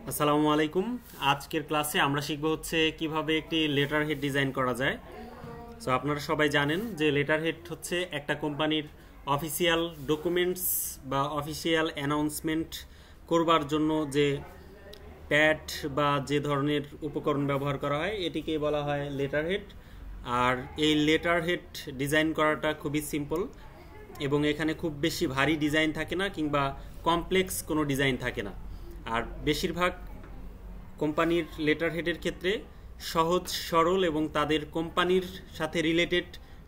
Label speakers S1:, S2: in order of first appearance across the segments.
S1: আসসালামু আলাইকুম। আজকের ক্লাসে আমরা শিখব হচ্ছে কিভাবে একটি লেটার হেড ডিজাইন করা যায়। সো আপনারা সবাই জানেন যে লেটার হেড হচ্ছে একটা কোম্পানির অফিসিয়াল ডকুমেন্টস বা অফিসিয়াল অ্যানাউন্সমেন্ট করবার জন্য যে প্যাড বা যে ধরনের উপকরণ ব্যবহার করা হয় এটিকে বলা হয় লেটার হেড। আর এই লেটার হেড ডিজাইন করাটা খুবই সিম্পল এবং এখানে খুব বেশি ভারী ডিজাইন থাকে না কিংবা কমপ্লেক্স কোনো ডিজাইন থাকে না। আর বেশিরভাগ কোম্পানির লেটার হেডের ক্ষেত্রে সহজ সরল এবং তাদের কোম্পানির সাথে রিলেটেড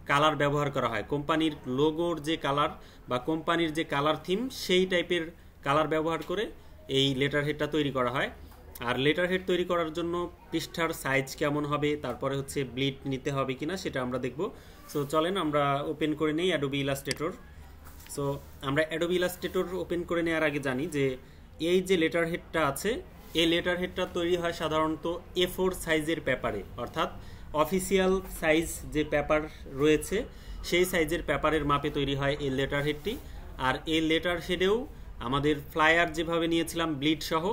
S1: কালার ব্যবহার করা হয়। কোম্পানির লোগোর যে কালার বা কোম্পানির যে কালার থিম সেই টাইপের কালার ব্যবহার করে এই লেটার হেডটা তৈরি করা হয়। আর লেটার হেড তৈরি করার জন্য পৃষ্ঠার সাইজ কেমন হবে, তারপরে হচ্ছে ব্লিড নিতে হবে কিনা সেটা আমরা দেখব। সো চলেন আমরা ওপেন করে নেই অ্যাডোবি ইলাস্ট্রেটর। সো আমরা অ্যাডোবি ইলাস্ট্রেটর ওপেন করে নেওয়ার আগে জানি যে এই যে লেটার হেডটা আছে এই লেটার হেডটা তৈরি হয় সাধারণত A4 সাইজের পেপারে, অর্থাৎ অফিসিয়াল সাইজ যে পেপার রয়েছে সেই সাইজের পেপারের মাপে তৈরি হয় এই লেটার হেডটি। আর এই লেটার হেডেও আমাদের ফ্লায়ার যেভাবে নিয়েছিলাম ব্লিড সহ,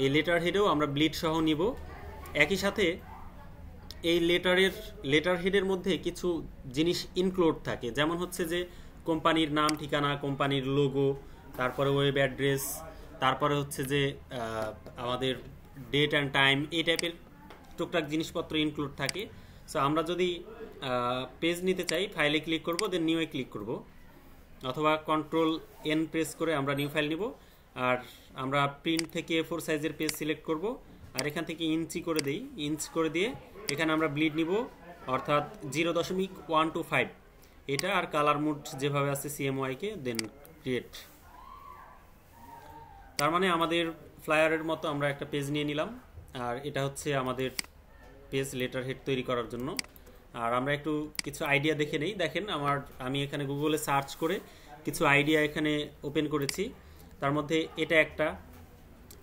S1: এই লেটার হেডেও আমরা ব্লিড সহ নিব। একই সাথে এই লেটার হেডের মধ্যে কিছু জিনিস ইনক্লুড থাকে, যেমন হচ্ছে যে কোম্পানির নাম ঠিকানা, কোম্পানির লোগো, তারপরে ওয়েব অ্যাড্রেস, তারপরে হচ্ছে যে আমাদের ডেট অ্যান্ড টাইম, এই টাইপের টুকটাক জিনিসপত্র ইনক্লুড থাকে। সো আমরা যদি পেজ নিতে চাই ফাইলে ক্লিক করব, দেন নিউয়ে ক্লিক করব, অথবা Ctrl+N প্রেস করে আমরা নিউ ফাইল নিব। আর আমরা প্রিন্ট থেকে A4 সাইজের পেজ সিলেক্ট করব আর এখান থেকে ইঞ্চি করে দিই, ইঞ্চ করে দিয়ে এখানে আমরা ব্লিড নিব, অর্থাৎ 0.125 এটা। আর কালার মুড যেভাবে আছে CMYK, দেন ক্রিয়েট। তার মানে আমাদের ফ্লায়ারের মতো আমরা একটা পেজ নিয়ে নিলাম। আর এটা হচ্ছে আমাদের পেজ লেটার হেড তৈরি করার জন্য। আর আমরা একটু কিছু আইডিয়া দেখে নেই। দেখেন আমি এখানে গুগলে সার্চ করে কিছু আইডিয়া এখানে ওপেন করেছি। তার মধ্যে এটা একটা,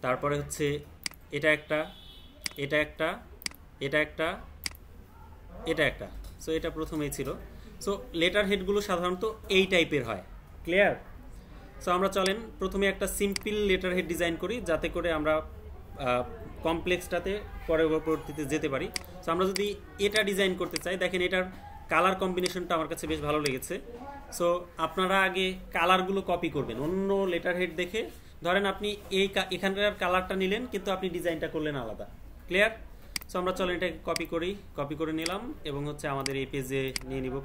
S1: তারপরে হচ্ছে এটা একটা, এটা একটা, এটা একটা, এটা একটা। সো এটা প্রথমেই ছিল। সো লেটার হেডগুলো সাধারণত এই টাইপের হয়। ক্লিয়ার? সো আমরা চলেন প্রথমে একটা সিম্পল লেটার হেড ডিজাইন করি, যাতে করে আমরা কমপ্লেক্সটাতে পরবর্তীতে যেতে পারি। সো আমরা যদি এটা ডিজাইন করতে চাই, দেখেন এটার কালার কম্বিনেশনটা আমার কাছে বেশ ভালো লেগেছে। সো আপনারা আগে কালারগুলো কপি করবেন অন্য লেটার হেড দেখে। ধরেন আপনি এখানকার কালারটা নিলেন কিন্তু আপনি ডিজাইনটা করলেন আলাদা। ক্লিয়ার? সো আমরা চলেন এটাকে কপি করে নিলাম এবং হচ্ছে আমাদের এই পেজে নিয়ে নিব।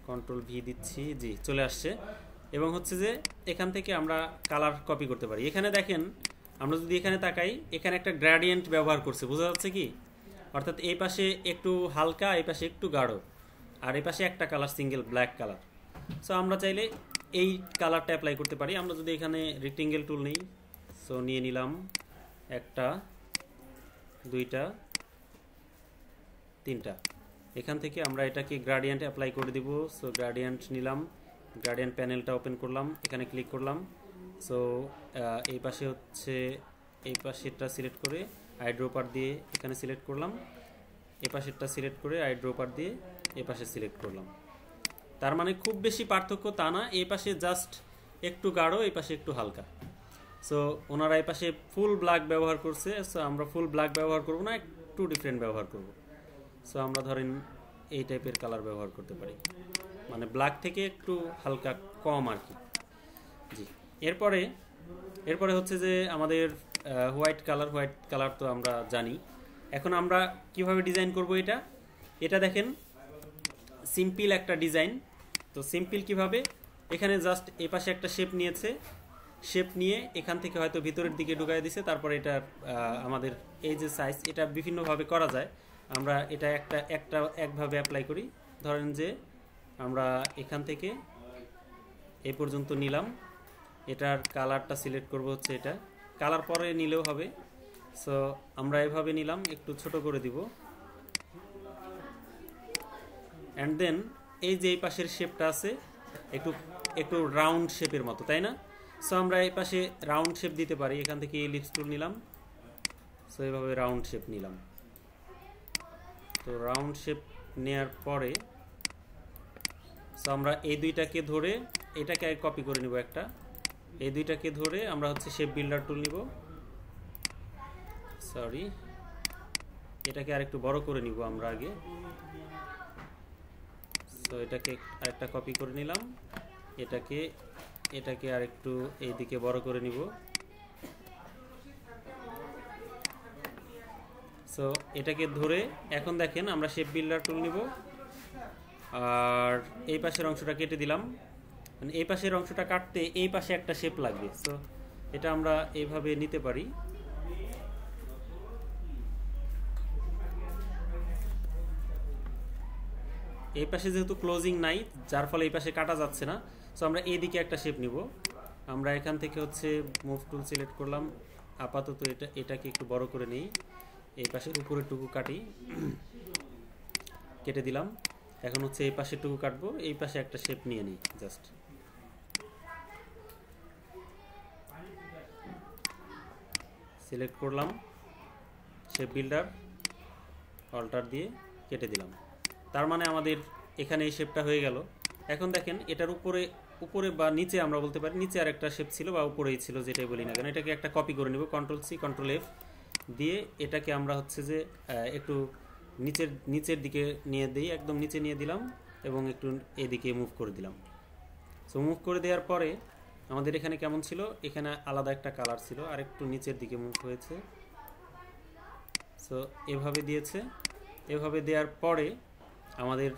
S1: Ctrl+V দিচ্ছি, জি চলে আসছে। এবং হচ্ছে যে এখান থেকে আমরা কালার কপি করতে পারি। এখানে দেখেন আমরা যদি এখানে তাকাই, এখানে একটা গ্রেডিয়েন্ট ব্যবহার করছে, বোঝা যাচ্ছে কি? অর্থাৎ এই পাশে একটু হালকা, এই পাশে একটু গাঢ়, আর এই পাশে একটা colour single black colour. So আমরা চাইলে এই কালারটা অ্যাপ্লাই করতে পারি। আমরা যদি এখানে রেক্টেঙ্গেল টুল নিই, সো নিয়ে নিলাম একটা, দুইটা, তিনটা। এখান থেকে আমরা এটাকে গ্রেডিয়েন্ট অ্যাপ্লাই করে দিব। সো গ্রেডিয়েন্ট নিলাম, গ্রেডিয়েন্ট প্যানেলটা ওপেন করলাম, এখানে ক্লিক করলাম। সো এই পাশে হচ্ছে এই পাশেরটা সিলেক্ট করে আইড্রপার দিয়ে এখানে সিলেক্ট করলাম, এই পাশেরটা সিলেক্ট করে আইড্রপার দিয়ে এ পাশে সিলেক্ট করলাম। তার মানে খুব বেশি পার্থক্য তা না, এই পাশে জাস্ট একটু গাঢ়, এই পাশে একটু হালকা। সো ওনারা এই পাশে ফুল ব্ল্যাক ব্যবহার করছে। সো আমরা ফুল ব্ল্যাক ব্যবহার করব না, একটু ডিফারেন্ট ব্যবহার করব। সো আমরা ধরেন এই টাইপের কালার ব্যবহার করতে পারি, মানে ব্ল্যাক থেকে একটু হালকা কম আর কি। জি, এরপরে হচ্ছে যে আমাদের হোয়াইট কালার তো আমরা জানি। এখন আমরা কিভাবে ডিজাইন করব এটা দেখেন সিম্পল একটা ডিজাইন। তো সিম্পল কিভাবে, এখানে জাস্ট এই পাশে একটা শেপ নিয়েছে, শেপ নিয়ে এখান থেকে হয়তো ভিতরের দিকে ঢুকাই দিছে। তারপরে এটা আমাদের এই যে সাইজ, এটা বিভিন্নভাবে করা যায়। আমরা এটা একভাবে অ্যাপ্লাই করি। ধরেন যে আমরা এখান থেকে এই পর্যন্ত নিলাম, এটার কালারটা সিলেক্ট করব হচ্ছে এটা, কালার পরে নিলেও হবে। সো আমরা এভাবে নিলাম, একটু ছোট করে দিব। অ্যান্ড দেন এই যে এই পাশের শেপটা আছে একটু রাউন্ড শেপের মতো, তাই না? সো আমরা এই পাশে রাউন্ড শেপ দিতে পারি। এখান থেকে এলিপস টুল নিলাম, সো এইভাবে রাউন্ড শেপ নিলাম। তো রাউন্ড শেপ নেওয়ার পরে সো আমরা এই দুইটাকে ধরে এটাকে কপি করে নিব একটা, এই দুইটাকে ধরে আমরা হচ্ছে শেপ বিল্ডার টুল নিব, সরি এটাকে আরেকটু বড় করে নিব আমরা আগে। সো এটাকে আরেকটা কপি করে নিলাম, এটাকে আরেকটু এইদিকে বড় করে নিব। সো এটাকে ধরে এখন দেখেন আমরা শেপ বিল্ডার টুল নিব, আর এই পাশের অংশটা কেটে দিলাম। মানে এই পাশের অংশটা কাটতে এই পাশে একটা শেপ লাগবে, সো এটা আমরা এইভাবে নিতে পারি। এই পাশে যেহেতু ক্লোজিং নাই, যার ফলে এই পাশে কাটা যাচ্ছে না, সো আমরা এইদিকে একটা শেপ নিব। আমরা এখান থেকে হচ্ছে মুভ টুল সিলেক্ট করলাম, আপাতত এটাকে একটু বড় করে নিই, এই পাশের উপরের টুকু কাটি, কেটে দিলাম। এখন হচ্ছে এই পাশের টুকু কাটবো, এই পাশে একটা শেপ নিয়ে নিই, জাস্ট সিলেক্ট করলাম, শেপ বিল্ডার অল্টার দিয়ে কেটে দিলাম। তার মানে আমাদের এখানে এই শেপটা হয়ে গেল। এখন দেখেন এটার উপরে বা নিচে আমরা বলতে পারি, নিচে আর একটা শেপ ছিল বা উপরেই ছিল, যেটাই বলি না কেন, এটাকে একটা কপি করে নেব, কন্ট্রোল সি কন্ট্রোল এফ দিয়ে এটাকে আমরা হচ্ছে যে একটু নিচের দিকে নিয়ে দিই, একদম নিচে নিয়ে দিলাম এবং একটু এদিকে মুভ করে দিলাম। সো মুভ করে দেওয়ার পরে আমাদের এখানে কেমন ছিল, এখানে আলাদা একটা কালার ছিল, আর একটু নিচের দিকে মুভ হয়েছে। সো এভাবে দিয়েছে, এভাবে দেওয়ার পরে আমাদের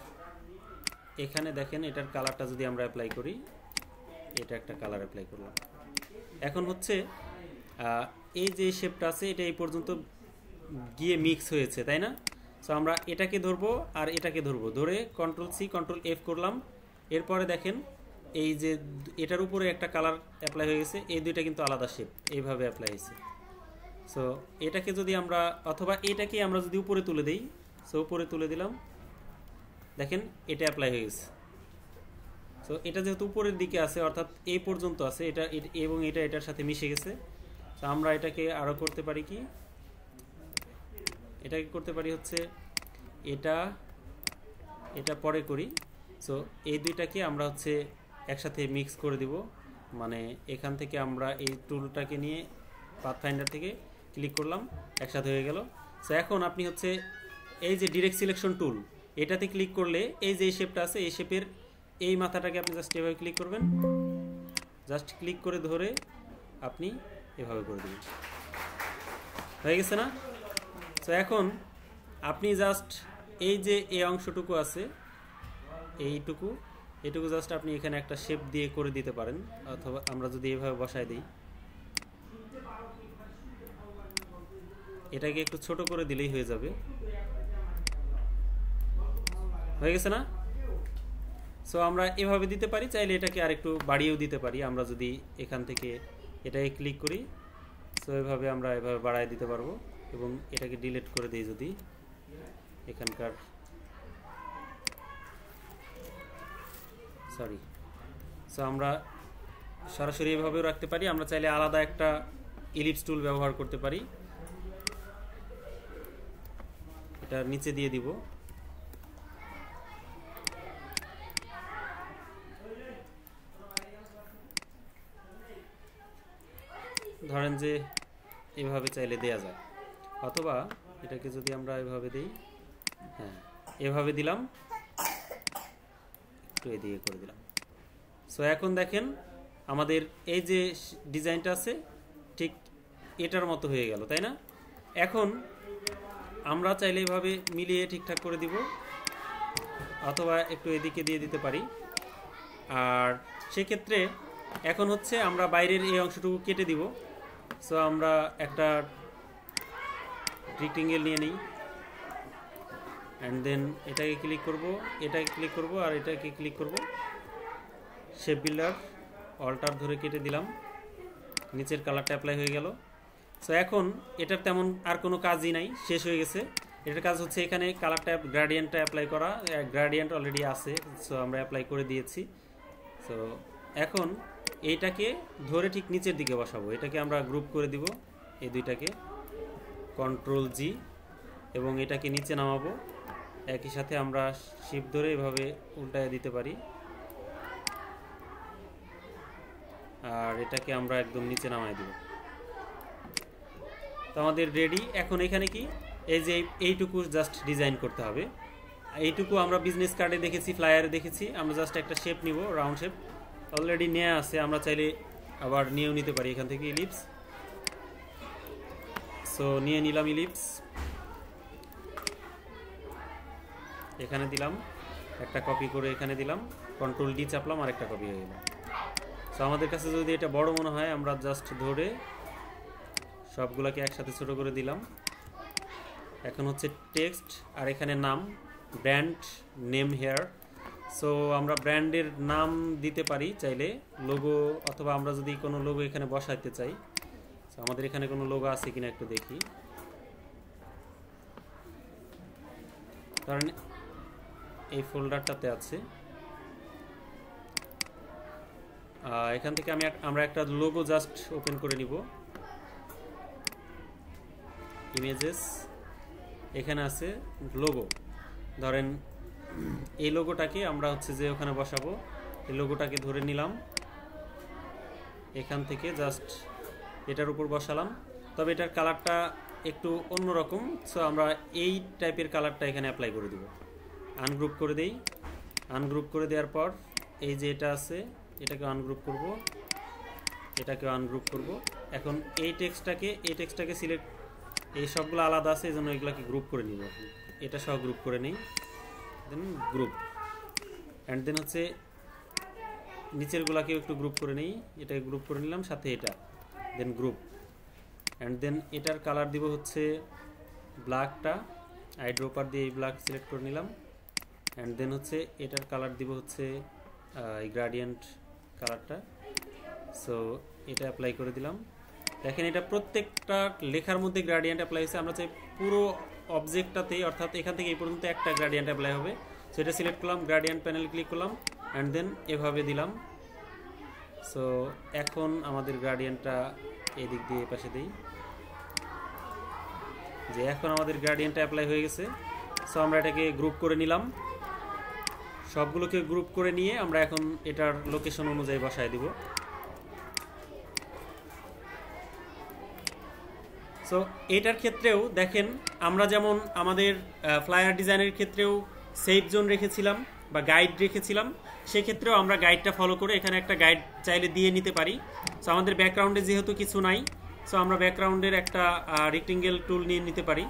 S1: এখানে দেখেন এটার কালারটা যদি আমরা অ্যাপ্লাই করি, এটা একটা কালার অ্যাপ্লাই করলাম। এখন হচ্ছে এই যে শেপটা আছে এটা এই পর্যন্ত গিয়ে মিক্স হয়েছে, তাই না? সো আমরা এটাকে ধরবো আর এটাকে ধরবো, ধরে কন্ট্রোল সি কন্ট্রোল এফ করলাম। এরপরে দেখেন এই যে এটার উপরে একটা কালার অ্যাপ্লাই হয়ে গেছে, এই দুইটা কিন্তু আলাদা শেপ, এইভাবে অ্যাপ্লাই হয়েছে। সো এটাকে যদি আমরা, অথবা এটাকে আমরা যদি উপরে তুলে দিই, সো উপরে তুলে দিলাম, দেখেন এটা অ্যাপ্লাই হয়ে গেছে। সো এটা যেহেতু উপরের দিকে আছে, অর্থাৎ এই পর্যন্ত আছে, এটা এবং এটা এটার সাথে মিশে গেছে। তো আমরা এটাকে আরও করতে পারি কি, এটাকে করতে পারি হচ্ছে এটা পরে করি। সো এই দুইটাকে আমরা হচ্ছে একসাথে মিক্স করে দিব, মানে এখান থেকে আমরা এই টুলটাকে নিয়ে পাথফাইন্ডার থেকে ক্লিক করলাম, একসাথে হয়ে গেল। সো এখন আপনি হচ্ছে এই যে ডিরেক্ট সিলেকশন টুল, এটাতে ক্লিক করলে এই যে শেপটা আছে, এই শেপের এই মাথাটাকে আপনি জাস্ট এভাবে ক্লিক করবেন, জাস্ট ক্লিক করে ধরে আপনি এভাবে করে দেবেন, হয়ে গেছে না? সো এখন আপনি জাস্ট এই যে এই অংশটুকু আছে, এইটুকু জাস্ট আপনি এখানে একটা শেপ দিয়ে করে দিতে পারেন, অথবা আমরা যদি এইভাবে বসায় দিই, এটাকে একটু ছোট করে দিলেই হয়ে যাবে, হয়ে গেছে না? সো আমরা এভাবে দিতে পারি, চাইলে এটাকে আরেকটু বাড়িয়েও দিতে পারি। আমরা যদি এখান থেকে এটাকে ক্লিক করি, সো এভাবে আমরা এভাবে বাড়ায় দিতে পারবো, এবং এটাকে ডিলিট করে দিই যদি এখানকার, সরি। সো আমরা সরাসরি এভাবেও রাখতে পারি, আমরা চাইলে আলাদা একটা ইলিপস টুল ব্যবহার করতে পারি, এটা নিচে দিয়ে দিব। ধরেন যে এভাবে চাইলে দেয়া যায়, অথবা এটাকে যদি আমরা এভাবে দিই, হ্যাঁ এভাবে দিলাম, একটু এদিকে করে দিলাম। সো এখন দেখেন আমাদের এই যে ডিজাইনটা আছে ঠিক এটার মতো হয়ে গেল, তাই না? এখন আমরা চাইলে এভাবে মিলিয়ে ঠিকঠাক করে দিব, অথবা একটু এদিকে দিয়ে দিতে পারি। আর সেক্ষেত্রে এখন হচ্ছে আমরা বাইরের এই অংশটুকু কেটে দিব। সো আমরা একটা রেক্টেঙ্গেল নিয়ে নিই, অ্যান্ড দেন এটাকে ক্লিক করব, এটাকে ক্লিক করব, আর এটাকে ক্লিক করব, শেপ বিল্ডার অল্টার ধরে কেটে দিলাম, নিচের কালারটা অ্যাপ্লাই হয়ে গেল। সো এখন এটার তেমন আর কোনো কাজই নাই, শেষ হয়ে গেছে। এটার কাজ হচ্ছে এখানে কালারটা গ্রেডিয়েন্টটা অ্যাপ্লাই করা, গ্রেডিয়েন্ট অলরেডি আছে, সো আমরা অ্যাপ্লাই করে দিয়েছি। সো এখন এইটাকে ধরে ঠিক নিচের দিকে বসাবো, এটাকে আমরা গ্রুপ করে দিব, এই দুইটাকে কন্ট্রোল জি, এবং এটাকে নিচে নামাবো। একই সাথে আমরা শিফট ধরে এভাবে উল্টায় দিতে পারি, আর এটাকে আমরা একদম নিচে নামাই দেব। তো আমাদের রেডি। এখন এখানে কি এই যে এইটুকু জাস্ট ডিজাইন করতে হবে। এইটুকু আমরা বিজনেস কার্ডে দেখেছি, ফ্লায়ারে দেখেছি। আমরা জাস্ট একটা শেপ নিব, রাউন্ড শেপ অলরেডি নেওয়া আছে, আমরা চাইলে আবার নিয়েও নিতে পারি এখান থেকে ইলিপস। সো নিয়ে নিলাম ইলিপস, এখানে দিলাম একটা কপি করে, এখানে দিলাম, কন্ট্রোল ডি চাপলাম আর একটা কপি হয়ে গেল। সো আমাদের কাছে যদি এটা বড় মনে হয় আমরা জাস্ট ধরে সবগুলোকে একসাথে ছোট করে দিলাম। এখন হচ্ছে টেক্সট আর এখানে নাম, ব্র্যান্ড নেম হেয়ার। সো আমরা ব্র্যান্ডের নাম দিতে পারি চাইলে, লোগো, অথবা আমরা যদি কোনো লোগো এখানে বসাইতে চাই। সো আমাদের এখানে কোনো লোগো আছে কিনা একটু দেখি, কারণ এই ফোল্ডারটাতে আছে। এখান থেকে আমরা একটা লোগো জাস্ট ওপেন করে নিব, ইমেজেস, এখানে আছে লোগো। ধরেন এই লোগোটাকে আমরা হচ্ছে যে ওখানে বসাবো, এই লোগোটাকে ধরে নিলাম, এখান থেকে জাস্ট এটার উপর বসালাম। তবে এটার কালারটা একটু অন্যরকম, সো আমরা এই টাইপের কালারটা এখানে অ্যাপ্লাই করে দেব। আনগ্রুপ করে দেই, আনগ্রুপ করে দেওয়ার পর এই যে এটা আছে এটাকে আনগ্রুপ করব, এটাকে আনগ্রুপ করব। এখন এই টেক্সটটাকে সিলেক্ট, এই সবগুলো আলাদা আছে এই জন্য এগুলোকে গ্রুপ করে নিব। এটা সব গ্রুপ করে নিই, দেন গ্রুপ, অ্যান্ড দেন হচ্ছে নিচেরগুলোকেও একটু গ্রুপ করে নিই, এটাকে গ্রুপ করে নিলাম, সাথে এটা, দেন গ্রুপ, অ্যান্ড দেন এটার কালার দিব হচ্ছে ব্ল্যাকটা, আইড্রপার দিয়ে এই ব্ল্যাক সিলেক্ট করে নিলাম, অ্যান্ড দেন হচ্ছে এটার কালার দিব হচ্ছে এই গ্রাডিয়েন্ট কালারটা। সো এটা অ্যাপ্লাই করে দিলাম। দেখেন এটা প্রত্যেকটা লেখার মধ্যে গ্রাডিয়েন্ট অ্যাপ্লাই হয়েছে। আমরা চাই পুরো অবজেক্টটাতেই, অর্থাৎ এখান থেকে এই পর্যন্ত একটা গ্রাডিয়েন্ট অ্যাপ্লাই হবে। সো এটা সিলেক্ট করলাম, গ্রাডিয়েন্ট প্যানেল ক্লিক করলাম, অ্যান্ড দেন এভাবে দিলাম। সো এখন আমাদের গ্রাডিয়েন্টটা এই দিক দিয়ে পাশে দিই, যে এখন আমাদের গ্রাডিয়েন্টটা অ্যাপ্লাই হয়ে গেছে। সো আমরা এটাকে গ্রুপ করে নিলাম, সবগুলোকে গ্রুপ করে নিয়ে আমরা এখন এটার লোকেশন অনুযায়ী বসায় দিব। সো এটার ক্ষেত্রেও দেখেন আমরা যেমন আমাদের ফ্লায়ার ডিজাইনের ক্ষেত্রেও সেফ জোন রেখেছিলাম বা গাইড রেখেছিলাম, সেক্ষেত্রেও আমরা গাইডটা ফলো করে এখানে একটা গাইড চাইলে দিয়ে নিতে পারি। সো আমাদের ব্যাকগ্রাউন্ডে যেহেতু কিছু নাই, সো আমরা ব্যাকগ্রাউন্ডের একটা রেক্টেঙ্গেল টুল নিয়ে নিতে পারি।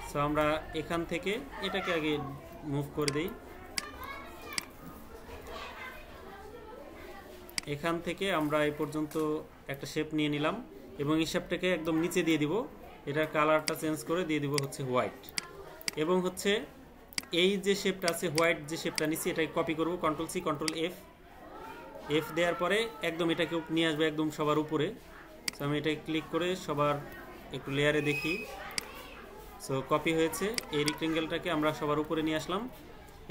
S1: সো আমরা এখান থেকে এটাকে আগে মুভ করে দেই, এখান থেকে আমরা এই পর্যন্ত একটা শেপ নিয়ে নিলাম এবং এই শেপটাকে একদম নিচে দিয়ে দিব। এটার কালারটা চেঞ্জ করে দিয়ে দিব হচ্ছে হোয়াইট, এবং হচ্ছে এই যে শেপটা আছে হোয়াইট যে শেপটা নিচ্ছি এটাকে কপি করব, কন্ট্রোল সি কন্ট্রোল এফ দেওয়ার পরে একদম এটাকে নিয়ে আসবে একদম সবার উপরে। সো আমি এটাকে ক্লিক করে সবার একটু লেয়ারে দেখি। সো কপি হয়েছে, এই রেক্টেঙ্গেলটাকে আমরা সবার উপরে নিয়ে আসলাম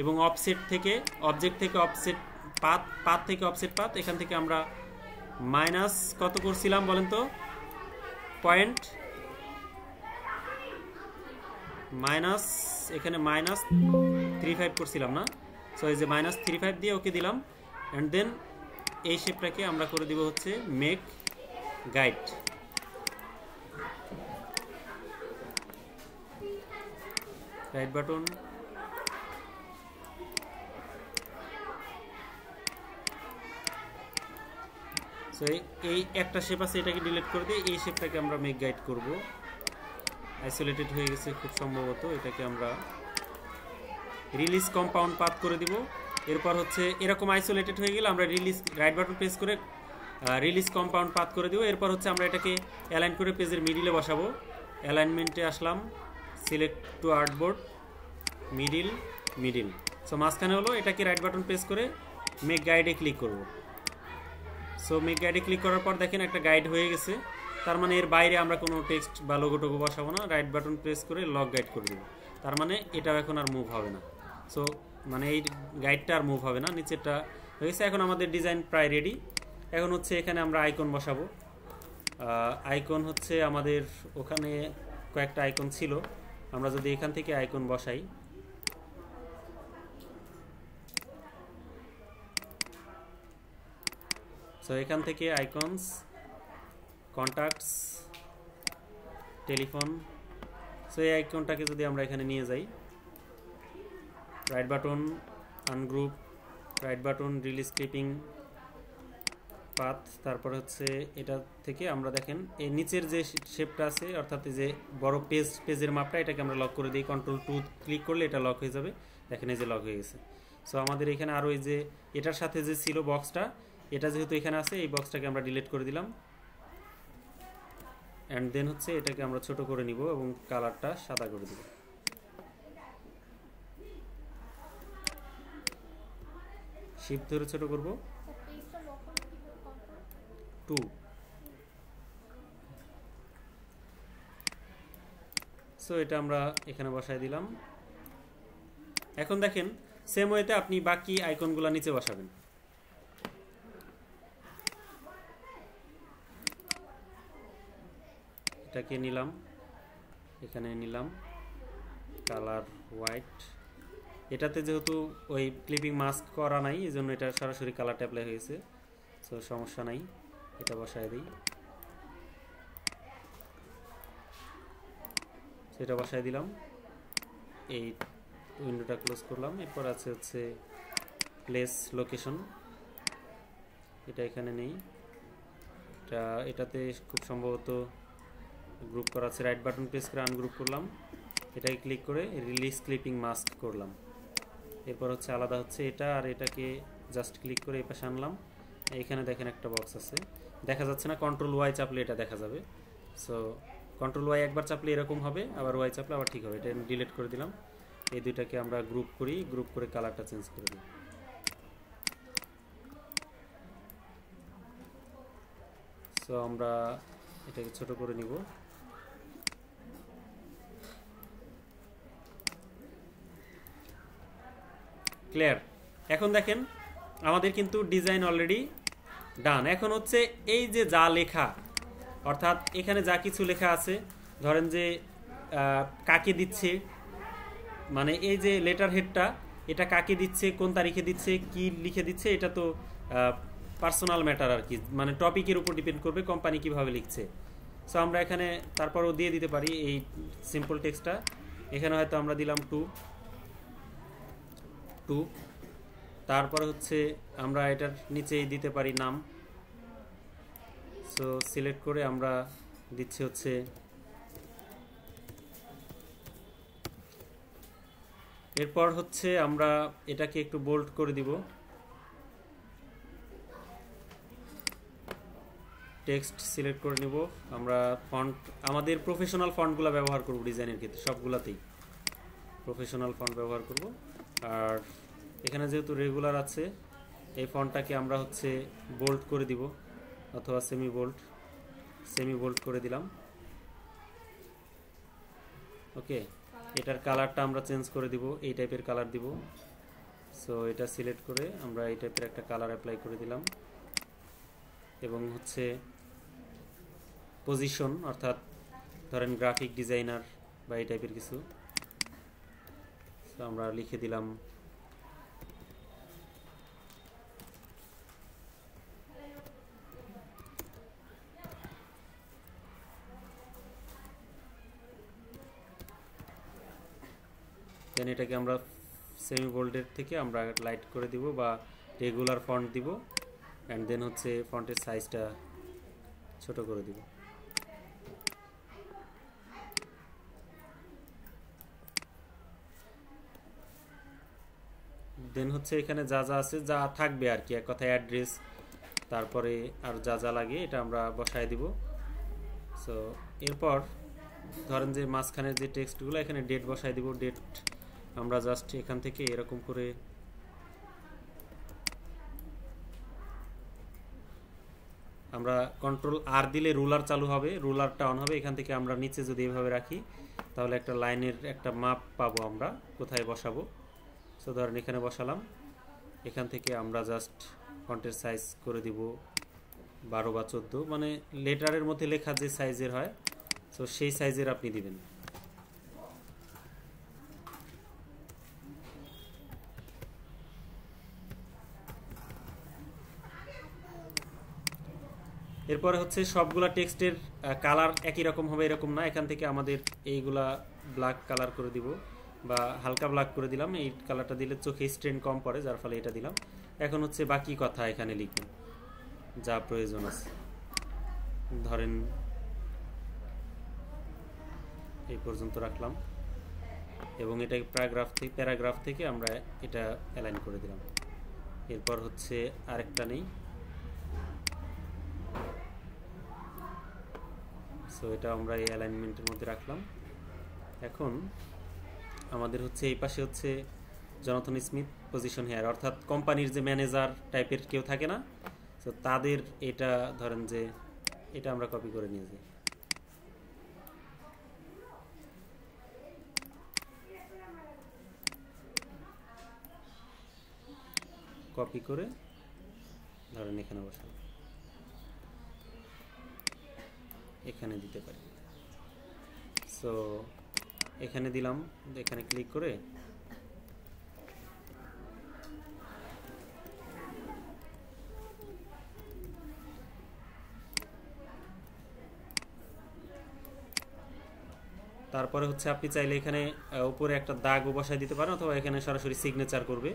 S1: এবং অফসেট থেকে, অবজেক্ট থেকে অফসেট পাথ থেকে অফসেট পাথ, এখান থেকে আমরা মাইনাস কত করছিলাম বলেন তো, পয়েন্ট মাইনাস, এখানে মাইনাস 35 করছিলাম না। সো এই যে মাইনাস 35 দিয়ে ওকে দিলাম, অ্যান্ড দেন এই শেপটাকে আমরা করে দিব হচ্ছে make guide. Right button, so এই একটা শেপ আছে এটাকে ডিলিট করে দিয়ে এই শেপটাকে আমরা মেক গাইড করব। আইসোলেটেড হয়ে গেছে খুব সম্ভবত, এটাকে আমরা রিলিজ কম্পাউন্ড পাথ করে দিব। এরপর হচ্ছে এরকম আইসোলেটেড হয়ে গেলে আমরা রিলিজ রাইট বাটন প্রেস করে রিলিজ কম্পাউন্ড পাথ করে দিব। এরপর হচ্ছে আমরা এটাকে অ্যালাইন করে পেজের মিডিলে বসাবো। অ্যালাইনমেন্টে আসলাম, select to artboard, middle. So মাঝখানে হলো, এটাকে রাইট বাটন প্রেস করে মেক গাইডে ক্লিক করব। সো মেক গাইডে ক্লিক করার পর দেখেন একটা গাইড হয়ে গেছে, তার মানে এর বাইরে আমরা কোনো টেক্সট বা লোগো টোগো বসাবো না। রাইট বাটন প্রেস করে লক গাইড করে দেবো, তার মানে এটাও এখন আর মুভ হবে না। সো মানে এই গাইডটা আর মুভ হবে না, নিচেরটা হয়ে গেছে। এখন আমাদের ডিজাইন প্রায় রেডি। এখন হচ্ছে এখানে আমরা আইকন বসাবো। আইকন হচ্ছে আমাদের ওখানে কয়েকটা আইকন ছিল, আমরা যদি এখান থেকে আইকন বসাই, সো এখান থেকে আইকনস, কন্ট্যাক্টস, টেলিফোন, সো এই আইকনটাকে যদি আমরা এখানে নিয়ে যাই, right button ungroup, right button release clipping path, তারপর হচ্ছে এটা থেকে আমরা দেখেন এই নিচের যে শেপটা আছে অর্থাৎ যে বড় পেজের মাপটা, এটাকে আমরা লক করে দিই। কন্ট্রোল 2 ক্লিক করলে এটা লক হয়ে যাবে। দেখেন এই যে লক হয়ে গেছে। সো আমাদের এখানে আরও এই যে এটার সাথে যে ছিল বক্সটা, এটা যেহেতু এখানে আছে, এই বক্সটাকে আমরা ডিলিট করে দিলাম। অ্যান্ড দেন হচ্ছে এটাকে আমরা ছোট করে নিব এবং কালারটা সাদা করে দিব। শিফট ধরে ছোট করব 2। সো এটা আমরা এখানে বসায় দিলাম। এখন দেখেন সেম ওয়েতে আপনি বাকি আইকনগুলো নিচে বসাবেন। এটাকে নিলাম, এখানে নিলাম কালার হোয়াইট। এটাতে যেহেতু ওই ক্লিপিং মাস্ক করা নাই, এই জন্য এটা সরাসরি কালারটা অ্যাপ্লাই হয়েছে। সো সমস্যা নাই, এটা বসায় দিই। সেটা বসায় দিলাম, এই উইন্ডোটা ক্লোজ করলাম। এরপর আছে হচ্ছে প্লেস লোকেশন, এটা এখানে নেই, এটাতে খুব সম্ভবত গ্রুপ করা আছে। রাইট বাটন প্রেস করে আনগ্রুপ করলাম, এটাকে ক্লিক করে রিলিজ ক্লিপিং মাস্ক করলাম। এরপর হচ্ছে আলাদা হচ্ছে এটা, আর এটাকে জাস্ট ক্লিক করে এই পাশে আনলাম। এখানে দেখেন একটা বক্স আছে, দেখা যাচ্ছে না, কন্ট্রোল ওয়াই চাপলে এটা দেখা যাবে। সো কন্ট্রোল ওয়াই একবার চাপলে এরকম হবে, আবার ওয়াই চাপলে আবার ঠিক হবে। এটা ডিলিট করে দিলাম। এই দুইটাকে আমরা গ্রুপ করি, গ্রুপ করে কালারটা চেঞ্জ করে দিই। সো আমরা এটাকে ছোট করে নিব। ক্লিয়ার? এখন দেখেন আমাদের কিন্তু ডিজাইন অলরেডি ডান। এখন হচ্ছে এই যে যা লেখা, অর্থাৎ এখানে যা কিছু লেখা আছে, ধরেন যে কাকে দিচ্ছে, মানে এই যে লেটার হেডটা, এটা কাকে দিচ্ছে, কোন তারিখে দিচ্ছে, কি লিখে দিচ্ছে, এটা তো পার্সোনাল ম্যাটার আর কি, মানে টপিকের উপর ডিপেন্ড করবে কোম্পানি কিভাবে লিখছে। সো আমরা এখানে তারপরও দিয়ে দিতে পারি এই সিম্পল টেক্সটটা। এখানে হয়তো আমরা দিলাম 2। তারপরে হচ্ছে আমরা এটার নিচেই দিতে পারি নাম। সো সিলেক্ট করে আমরা দিচ্ছি হচ্ছে এরপর হচ্ছে আমরা এটাকে একটু বোল্ড করে দিব। টেক্সট সিলেক্ট করে নিব। আমরা ফন্ট, আমাদের প্রফেশনাল ফন্টগুলো ব্যবহার করব ডিজাইনের ক্ষেত্রে, সবগুলাতেই প্রফেশনাল ফন্ট ব্যবহার করব। আর এখানে যেহেতু রেগুলার আছে, এই ফন্টটাকে আমরা হচ্ছে বোল্ড করে দিব, অথবা সেমি বোল্ড করে দিলাম। ওকে, এটার কালারটা আমরা চেঞ্জ করে দিব, এই টাইপের কালার দিব। সো এটা সিলেক্ট করে আমরা এই টাইপের একটা কালার অ্যাপ্লাই করে দিলাম। এবং হচ্ছে পজিশন, অর্থাৎ ধরেন গ্রাফিক ডিজাইনার বা এই টাইপের কিছু, সো আমরা লিখে দিলাম দেন এটাকে আমরা সেমি বোল্ডের থেকে আমরা লাইট করে দিব বা রেগুলার ফন্ট দিব। অ্যান্ড দেন হচ্ছে ফন্টের সাইজটা ছোট করে দিব। দেন হচ্ছে এখানে যা যা আছে, যা থাকবে আর কি, এক কথায় অ্যাড্রেস, তারপরে আর যা যা লাগে এটা আমরা বসায় দিব। সো এরপর ধরেন যে মাঝখানের যে টেক্সটগুলো, এখানে ডেট বসায় দিব। ডেট আমরা জাস্ট এখান থেকে এরকম করে আমরা কন্ট্রোল আর দিলে রুলার চালু হবে, রুলারটা অন হবে। এখান থেকে আমরা নিচে যদি এভাবে রাখি, তাহলে একটা লাইনের একটা মাপ পাবো আমরা কোথায় বসাবো। সো ধরেন এখানে বসালাম। এখান থেকে আমরা জাস্ট ফন্টের সাইজ করে দিব 12 বা 14, মানে লেটারের মধ্যে লেখা যে সাইজের হয়, সো সেই সাইজের আপনি দিবেন। এরপরে হচ্ছে সবগুলা টেক্সটের কালার একই রকম হবে এরকম না, এখান থেকে আমাদের এইগুলা ব্ল্যাক কালার করে দিব বা হালকা ব্ল্যাক করে দিলাম। এই কালারটা দিলে চোখে স্ট্রেন কম পড়ে, যার ফলে এটা দিলাম। এখন হচ্ছে বাকি কথা এখানে লিখুন যা প্রয়োজন আছে। ধরেন এই পর্যন্ত রাখলাম এবং এটা প্যারাগ্রাফ থেকে আমরা এটা অ্যালাইন করে দিলাম। এরপর হচ্ছে আরেকটা নেই, সো এটা আমরা এই অ্যালাইনমেন্টের মধ্যে রাখলাম। এখন আমাদের হচ্ছে এই পাশে হচ্ছে জনাথন স্মিথ পজিশন হেয়ার, অর্থাৎ কোম্পানির যে ম্যানেজার টাইপের কেউ থাকে না, তো তাদের এটা ধরেন যে এটা আমরা কপি করে নিয়ে যাই। কপি করে ধরেন এখানে বসাই, এখানে দিতে পারি। সো এখানে দিলাম, এখানে ক্লিক করে তারপরে হচ্ছে আপনি চাইলে এখানে উপরে একটা দাগও বসায় দিতে পারেন, অথবা এখানে সরাসরি সিগনেচার করবে।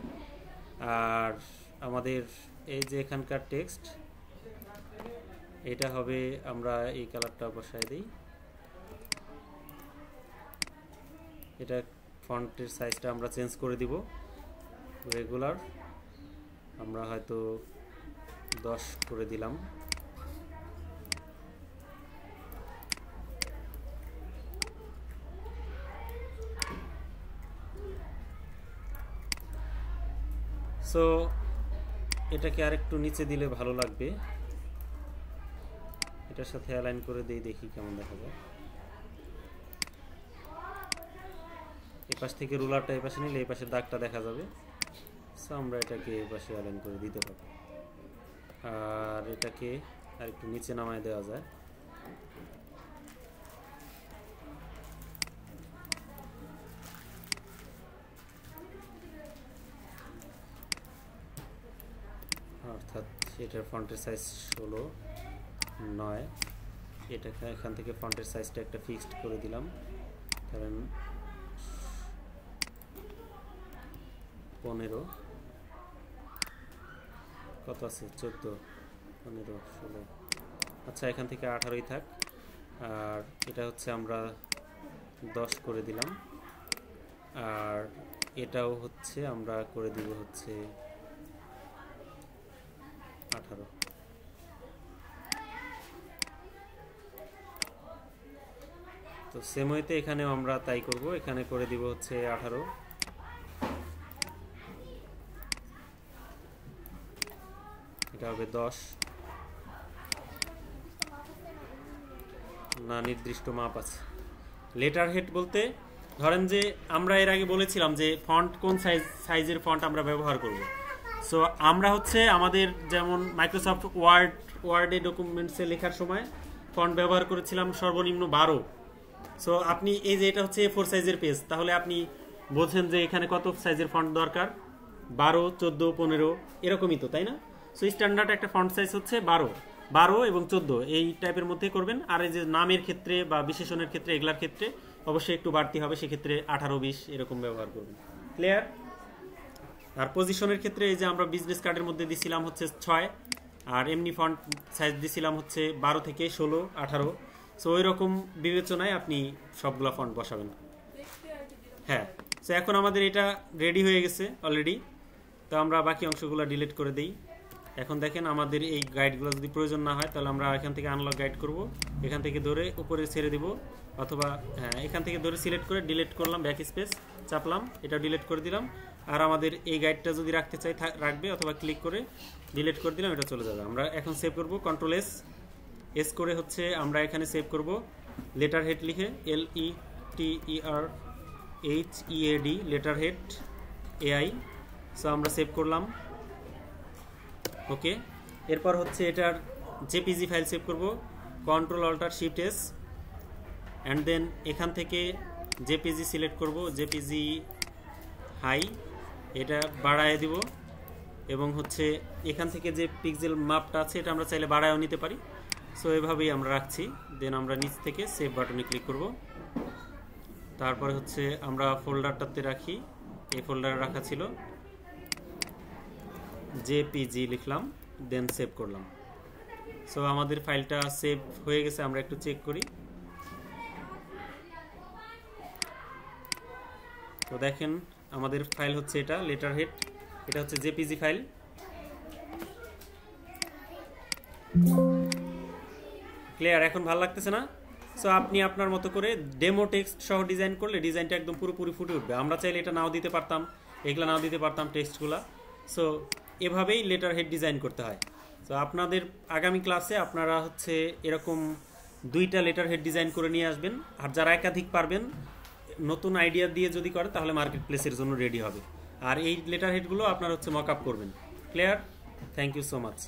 S1: আর আমাদের এই যে এখানকার টেক্সট এটা হবে, আমরা এই কালারটা বসায় দিই। এটা ফন্টের সাইজটা আমরা চেঞ্জ করে দিব, রেগুলার আমরা হয়তো 10 করে দিলাম। সো এটাকে আরেকটু নিচে দিলে ভালো লাগবে, এটার সাথে অ্যালাইন করে দিই, দেখি কেমন দেখা যায়। এই পাশ থেকে রুলারটা এই পাশে নিলে এই পাশের দাগটা দেখা যাবে। সো আমরা এটাকে এই পাশে অ্যালাইন করে দিতে পারবো, আর এটাকে আরেকটু নিচে নামায় দেওয়া যায়। অর্থাৎ এটার ফন্টের সাইজ 16:9। এটাকে এখান থেকে ফন্টের সাইজটা একটা ফিক্সড করে দিলাম, কারণ 15 কত আছে, 14, 15, 16, আচ্ছা এখান থেকে 18ই থাক। আর এটা হচ্ছে আমরা 10 করে দিলাম, আর এটাও হচ্ছে আমরা করে দিব হচ্ছে 18। তো সেম ওয়েতে এখানেও আমরা তাই করব, এখানে করে দিব হচ্ছে 18। এটা হবে 10, না নির্দিষ্ট মাপ আছে। লেটার হেড বলতে ধরেন যে আমরা এর আগে বলেছিলাম যে ফন্ট কোন সাইজের ফন্ট আমরা ব্যবহার করব। সো আমরা হচ্ছে আমাদের যেমন মাইক্রোসফট ওয়ার্ডে ডকুমেন্টসে লেখার সময় ফন্ট ব্যবহার করেছিলাম সর্বনিম্ন 12। সো আপনি এই যে এটা হচ্ছে A4 সাইজের পেজ, তাহলে আপনি বোঝেন যে এখানে কত সাইজের ফন্ট দরকার, 12, 14, 15 এরকমই তো, তাই না? সো স্ট্যান্ডার্ড একটা ফন্ট সাইজ হচ্ছে 12 এবং 14 এই টাইপের মধ্যে করবেন। আর এই যে নামের ক্ষেত্রে বা বিশেষণের ক্ষেত্রে এগুলার ক্ষেত্রে অবশ্যই একটু বাড়তি হবে, সেক্ষেত্রে 18, 20 এরকম ব্যবহার করবেন। ক্লিয়ার? আর পজিশনের ক্ষেত্রে এই যে আমরা বিজনেস কার্ডের মধ্যে দিছিলাম হচ্ছে 6, আর এমনি ফন্ট সাইজ দিছিলাম হচ্ছে 12 থেকে 16, 18। সো ওই রকম বিবেচনায় আপনি সবগুলা ফন্ট বসাবেন। হ্যাঁ, সো এখন আমাদের এটা রেডি হয়ে গেছে অলরেডি। তো আমরা বাকি অংশগুলো ডিলিট করে দিই। এখন দেখেন আমাদের এই গাইডগুলো যদি প্রয়োজন না হয় তাহলে আমরা এখান থেকে আনলক গাইড করব, এখান থেকে ধরে উপরে ছেড়ে দিব, অথবা হ্যাঁ এখান থেকে ধরে সিলেক্ট করে ডিলিট করলাম, ব্যাক স্পেস চাপলাম, এটা ডিলিট করে দিলাম। আর আমাদের এই গাইডটা যদি রাখতে চাই রাখবে, অথবা ক্লিক করে ডিলিট করে দিলাম, এটা চলে যাবে। আমরা এখন সেভ করব, কন্ট্রোল এস করে হচ্ছে আমরা এখানে সেভ করব লেটার হেড লিখে, LETERHEAD letter head AI। So আমরা সেভ করলাম, ওকে। এরপর হচ্ছে এটার জেপিজি ফাইল সেভ করব, control alter shift S, and then এখান থেকে জেপিজি সিলেক্ট করব, জেপিজি হাই, এটা বাড়ায় দিব। এবং হচ্ছে এখান থেকে যে পিক্সেল মাপটা আছে এটা আমরা চাইলে বাড়ায়ও নিতে পারি, সো এভাবেই আমরা রাখছি। দেন আমরা নিচ থেকে সেভ বাটনে ক্লিক করব। তারপরে হচ্ছে আমরা ফোল্ডারটাতে রাখি, এই ফোল্ডারে রাখা ছিল, জেপিজি লিখলাম, দেন সেভ করলাম। সো আমাদের ফাইলটা সেভ হয়ে গেছে, আমরা একটু চেক করি। তো দেখেন আমাদের ফাইল হচ্ছে এটা লেটার হেড, এটা হচ্ছে জেপিজি ফাইল। ক্লিয়ার? এখন ভালো লাগতেছে না? সো আপনি আপনার মতো করে ডেমো টেক্সট সহ ডিজাইন করলে ডিজাইনটা একদম পুরোপুরি ফুটে উঠবে। আমরা চাইলে এটা নাও দিতে পারতাম, এগুলো নাও দিতে পারতাম টেক্সটগুলো। সো এভাবেই লেটার হেড ডিজাইন করতে হয়। সো আপনাদের আগামী ক্লাসে আপনারা হচ্ছে এরকম 2টা লেটার হেড ডিজাইন করে নিয়ে আসবেন। আর যারা একাধিক পারবেন, নতুন আইডিয়া দিয়ে যদি করে তাহলে মার্কেট প্লেসের জন্য রেডি হবে। আর এই লেটার হেডগুলো আপনারা হচ্ছে মক আপ করবেন। Clear? Thank you so much.